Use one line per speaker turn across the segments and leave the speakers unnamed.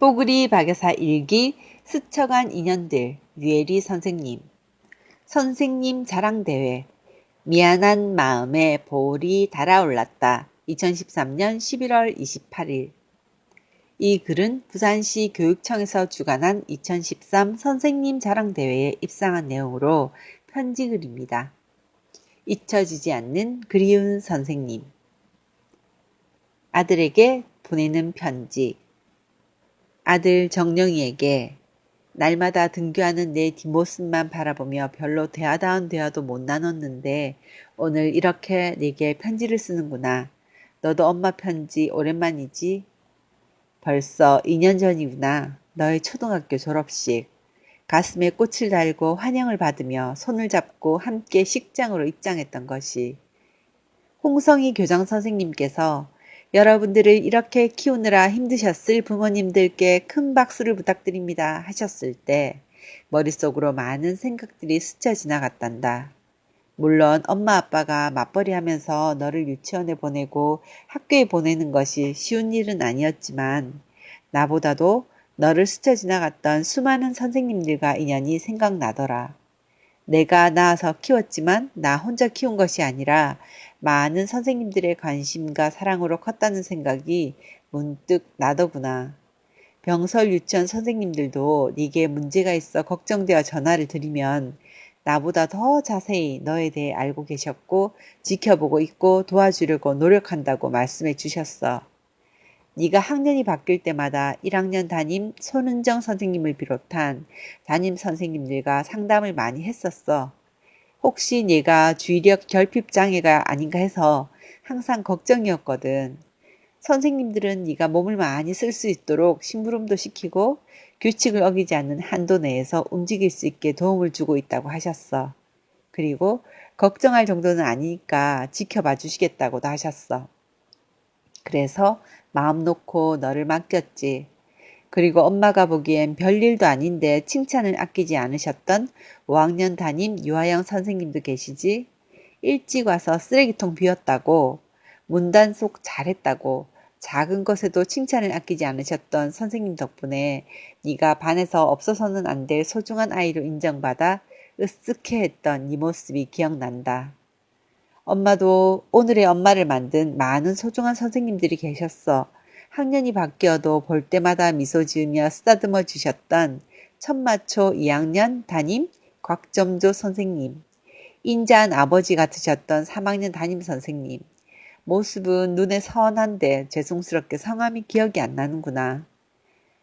뽀글이 박여사 일기 스쳐간 인연들 류혜리 선생님. 선생님 자랑대회. 미안한 마음에 보울이 달아올랐다. 2013년 11월 28일. 이 글은 부산시 교육청에서 주관한 2013 선생님 자랑대회에 입상한 내용으로 편지글입니다. 잊혀지지 않는 그리운 선생님. 아들에게 보내는 편지. 아들 정령이에게 날마다 등교하는 내 뒷모습만 바라보며 별로 대화다운 대화도 못 나눴는데 오늘 이렇게 내게 편지를 쓰는구나. 너도 엄마 편지 오랜만이지? 벌써 2년 전이구나. 너의 초등학교 졸업식. 가슴에 꽃을 달고 환영을 받으며 손을 잡고 함께 식장으로 입장했던 것이. 홍성희 교장선생님께서 여러분들을 이렇게 키우느라 힘드셨을 부모님들께 큰 박수를 부탁드립니다 하셨을 때 머릿속으로 많은 생각들이 스쳐 지나갔단다. 물론 엄마 아빠가 맞벌이 하면서 너를 유치원에 보내고 학교에 보내는 것이 쉬운 일은 아니었지만 나보다도 너를 스쳐 지나갔던 수많은 선생님들과 인연이 생각나더라. 내가 낳아서 키웠지만 나 혼자 키운 것이 아니라 많은 선생님들의 관심과 사랑으로 컸다는 생각이 문득 나더구나. 병설 유치원 선생님들도 네게 문제가 있어 걱정되어 전화를 드리면 나보다 더 자세히 너에 대해 알고 계셨고 지켜보고 있고 도와주려고 노력한다고 말씀해 주셨어. 네가 학년이 바뀔 때마다 1학년 담임 손은정 선생님을 비롯한 담임 선생님들과 상담을 많이 했었어. 혹시 네가 주의력 결핍 장애가 아닌가 해서 항상 걱정이었거든. 선생님들은 네가 몸을 많이 쓸 수 있도록 심부름도 시키고 규칙을 어기지 않는 한도 내에서 움직일 수 있게 도움을 주고 있다고 하셨어. 그리고 걱정할 정도는 아니니까 지켜봐 주시겠다고도 하셨어. 그래서 마음 놓고 너를 맡겼지. 그리고 엄마가 보기엔 별일도 아닌데 칭찬을 아끼지 않으셨던 5학년 담임 유아영 선생님도 계시지. 일찍 와서 쓰레기통 비웠다고, 문단속 잘했다고, 작은 것에도 칭찬을 아끼지 않으셨던 선생님 덕분에 네가 반에서 없어서는 안 될 소중한 아이로 인정받아 으쓱해했던 네 모습이 기억난다. 엄마도 오늘의 엄마를 만든 많은 소중한 선생님들이 계셨어. 학년이 바뀌어도 볼 때마다 미소 지으며 쓰다듬어 주셨던 천마초 2학년 담임 곽점조 선생님, 인자한 아버지 같으셨던 3학년 담임 선생님, 모습은 눈에 선한데 죄송스럽게 성함이 기억이 안 나는구나.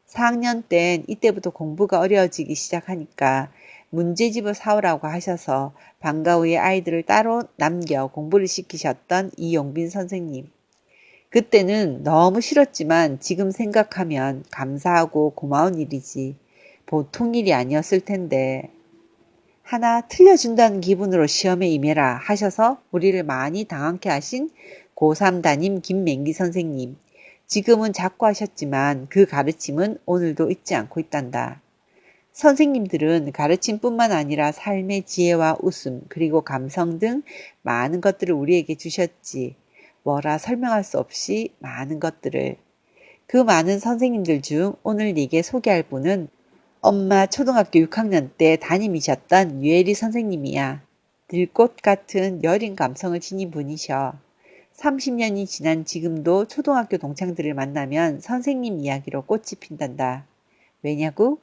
4학년 땐 이때부터 공부가 어려워지기 시작하니까 문제집을 사오라고 하셔서 방과 후에 아이들을 따로 남겨 공부를 시키셨던 이용빈 선생님. 그때는 너무 싫었지만 지금 생각하면 감사하고 고마운 일이지. 보통 일이 아니었을 텐데. 하나 틀려준다는 기분으로 시험에 임해라 하셔서 우리를 많이 당황케 하신 고3 담임 김맹기 선생님. 지금은 자꾸 하셨지만 그 가르침은 오늘도 잊지 않고 있단다. 선생님들은 가르침뿐만 아니라 삶의 지혜와 웃음 그리고 감성 등 많은 것들을 우리에게 주셨지. 뭐라 설명할 수 없이 많은 것들을. 그 많은 선생님들 중 오늘 네게 소개할 분은 엄마 초등학교 6학년 때 담임이셨던 유혜리 선생님이야. 들꽃 같은 여린 감성을 지닌 분이셔. 30년이 지난 지금도 초등학교 동창들을 만나면 선생님 이야기로 꽃이 핀단다. 왜냐고?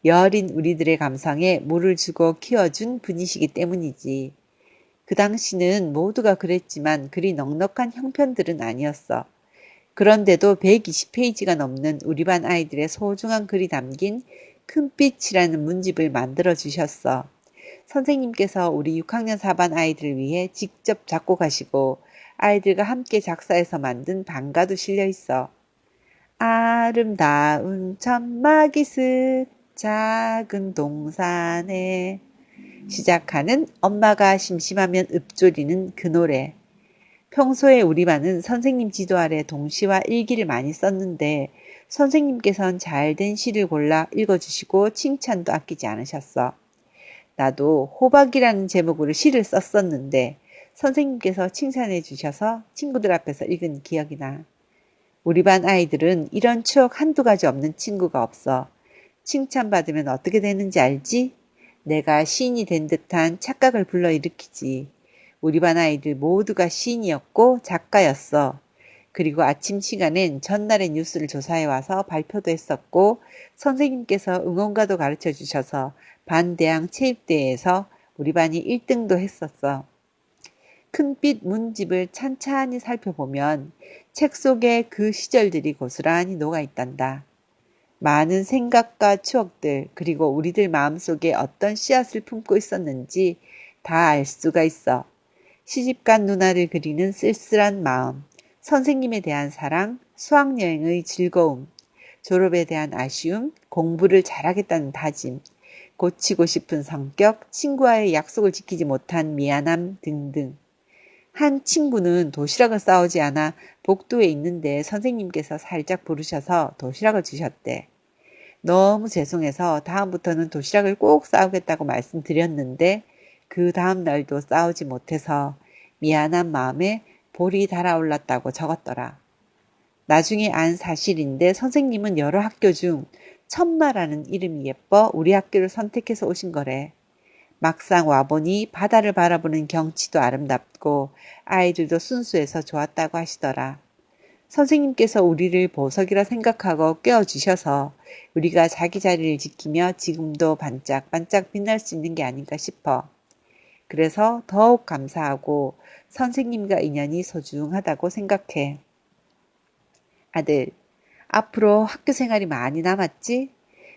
여린 우리들의 감성에 물을 주고 키워준 분이시기 때문이지. 그 당시는 모두가 그랬지만 그리 넉넉한 형편들은 아니었어. 그런데도 120페이지가 넘는 우리 반 아이들의 소중한 글이 담긴 큰빛이라는 문집을 만들어 주셨어. 선생님께서 우리 6학년 4반 아이들을 위해 직접 작곡하시고 아이들과 함께 작사해서 만든 반가도 실려 있어. 아름다운 천막이슬 작은 동산에 시작하는 엄마가 심심하면 읊조리는 그 노래. 평소에 우리 반은 선생님 지도 아래 동시와 일기를 많이 썼는데 선생님께선 잘된 시를 골라 읽어주시고 칭찬도 아끼지 않으셨어. 나도 호박이라는 제목으로 시를 썼었는데 선생님께서 칭찬해 주셔서 친구들 앞에서 읽은 기억이 나. 우리 반 아이들은 이런 추억 한두 가지 없는 친구가 없어. 칭찬받으면 어떻게 되는지 알지? 내가 시인이 된 듯한 착각을 불러일으키지. 우리 반 아이들 모두가 시인이었고 작가였어. 그리고 아침 시간엔 전날의 뉴스를 조사해 와서 발표도 했었고 선생님께서 응원가도 가르쳐 주셔서 반대항 체육대회에서 우리 반이 1등도 했었어. 큰빛 문집을 찬찬히 살펴보면 책 속에 그 시절들이 고스란히 녹아있단다. 많은 생각과 추억들 그리고 우리들 마음속에 어떤 씨앗을 품고 있었는지 다 알 수가 있어. 시집간 누나를 그리는 쓸쓸한 마음, 선생님에 대한 사랑, 수학여행의 즐거움, 졸업에 대한 아쉬움, 공부를 잘하겠다는 다짐, 고치고 싶은 성격, 친구와의 약속을 지키지 못한 미안함 등등. 한 친구는 도시락을 싸오지 않아 복도에 있는데 선생님께서 살짝 부르셔서 도시락을 주셨대. 너무 죄송해서 다음부터는 도시락을 꼭 싸오겠다고 말씀드렸는데 그 다음 날도 싸우지 못해서 미안한 마음에 볼이 달아올랐다고 적었더라. 나중에 안 사실인데 선생님은 여러 학교 중 천마라는 이름이 예뻐 우리 학교를 선택해서 오신 거래. 막상 와보니 바다를 바라보는 경치도 아름답고 아이들도 순수해서 좋았다고 하시더라. 선생님께서 우리를 보석이라 생각하고 깨워주셔서 우리가 자기 자리를 지키며 지금도 반짝반짝 빛날 수 있는 게 아닌가 싶어. 그래서 더욱 감사하고 선생님과 인연이 소중하다고 생각해. 아들, 앞으로 학교 생활이 많이 남았지?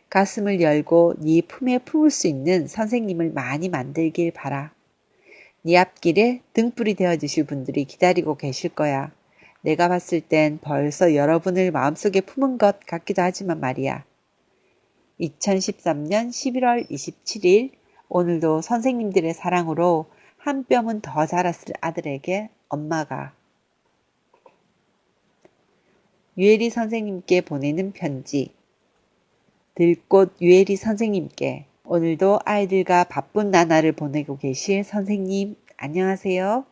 가슴을 열고 네 품에 품을 수 있는 선생님을 많이 만들길 바라. 네 앞길에 등불이 되어주실 분들이 기다리고 계실 거야. 내가 봤을 땐 벌써 여러분을 마음속에 품은 것 같기도 하지만 말이야. 2013년 11월 27일 오늘도 선생님들의 사랑으로 한 뼘은 더 자랐을 아들에게 엄마가 유혜리 선생님께 보내는 편지. 들꽃 유혜리 선생님께 오늘도 아이들과 바쁜 나날을 보내고 계실 선생님 안녕하세요.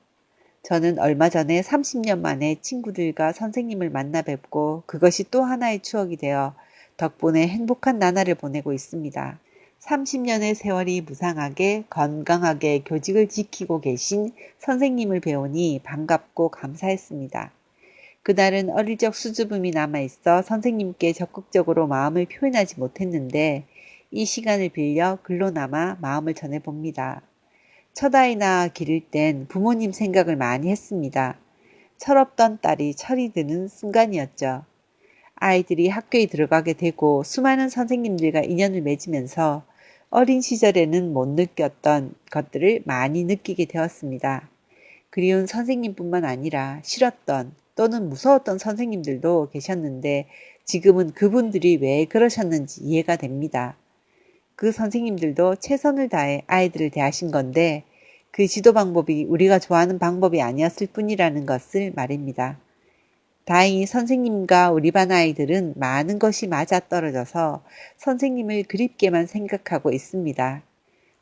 저는 얼마 전에 30년 만에 친구들과 선생님을 만나 뵙고 그것이 또 하나의 추억이 되어 덕분에 행복한 나날을 보내고 있습니다. 30년의 세월이 무상하게 건강하게 교직을 지키고 계신 선생님을 배우니 반갑고 감사했습니다. 그날은 어릴 적 수줍음이 남아있어 선생님께 적극적으로 마음을 표현하지 못했는데 이 시간을 빌려 글로나마 마음을 전해봅니다. 첫 아이나 기를 땐 부모님 생각을 많이 했습니다. 철없던 딸이 철이 드는 순간이었죠. 아이들이 학교에 들어가게 되고 수많은 선생님들과 인연을 맺으면서 어린 시절에는 못 느꼈던 것들을 많이 느끼게 되었습니다. 그리운 선생님뿐만 아니라 싫었던 또는 무서웠던 선생님들도 계셨는데 지금은 그분들이 왜 그러셨는지 이해가 됩니다. 그 선생님들도 최선을 다해 아이들을 대하신 건데 그 지도 방법이 우리가 좋아하는 방법이 아니었을 뿐이라는 것을 말입니다. 다행히 선생님과 우리 반 아이들은 많은 것이 맞아떨어져서 선생님을 그립게만 생각하고 있습니다.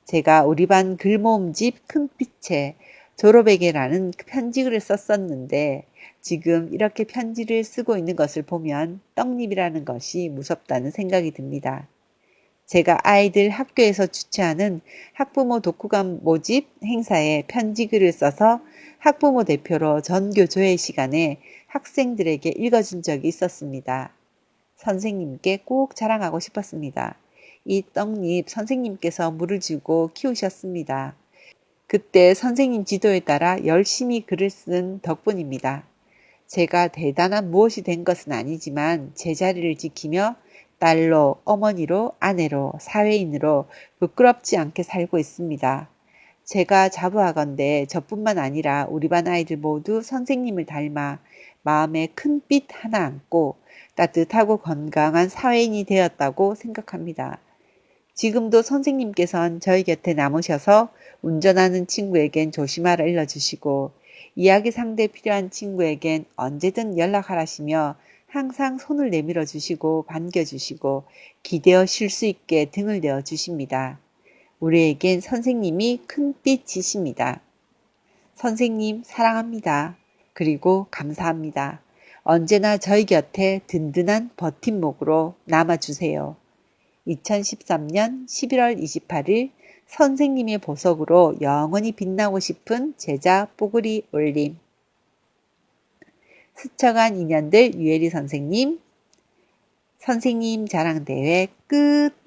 제가 우리 반 글모음집 큰빛에 졸업에게라는 편지글을 썼었는데 지금 이렇게 편지를 쓰고 있는 것을 보면 떡잎이라는 것이 무섭다는 생각이 듭니다. 제가 아이들 학교에서 주최하는 학부모 독후감 모집 행사에 편지글을 써서 학부모 대표로 전교 조회 시간에 학생들에게 읽어준 적이 있었습니다. 선생님께 꼭 자랑하고 싶었습니다. 이 떡잎 선생님께서 물을 주고 키우셨습니다. 그때 선생님 지도에 따라 열심히 글을 쓴 덕분입니다. 제가 대단한 무엇이 된 것은 아니지만 제 자리를 지키며 딸로, 어머니로, 아내로, 사회인으로 부끄럽지 않게 살고 있습니다. 제가 자부하건대 저뿐만 아니라 우리 반 아이들 모두 선생님을 닮아 마음에 큰 빛 하나 안고 따뜻하고 건강한 사회인이 되었다고 생각합니다. 지금도 선생님께선 저희 곁에 남으셔서 운전하는 친구에겐 조심하라 일러주시고 이야기 상대 필요한 친구에겐 언제든 연락하라시며 항상 손을 내밀어 주시고 반겨주시고 기대어 쉴 수 있게 등을 내어 주십니다. 우리에겐 선생님이 큰 빛이십니다. 선생님 사랑합니다. 그리고 감사합니다. 언제나 저희 곁에 든든한 버팀목으로 남아주세요. 2013년 11월 28일 선생님의 보석으로 영원히 빛나고 싶은 제자 뽀글이 올림. 스쳐간 인연들 유혜리 선생님 자랑대회 끝.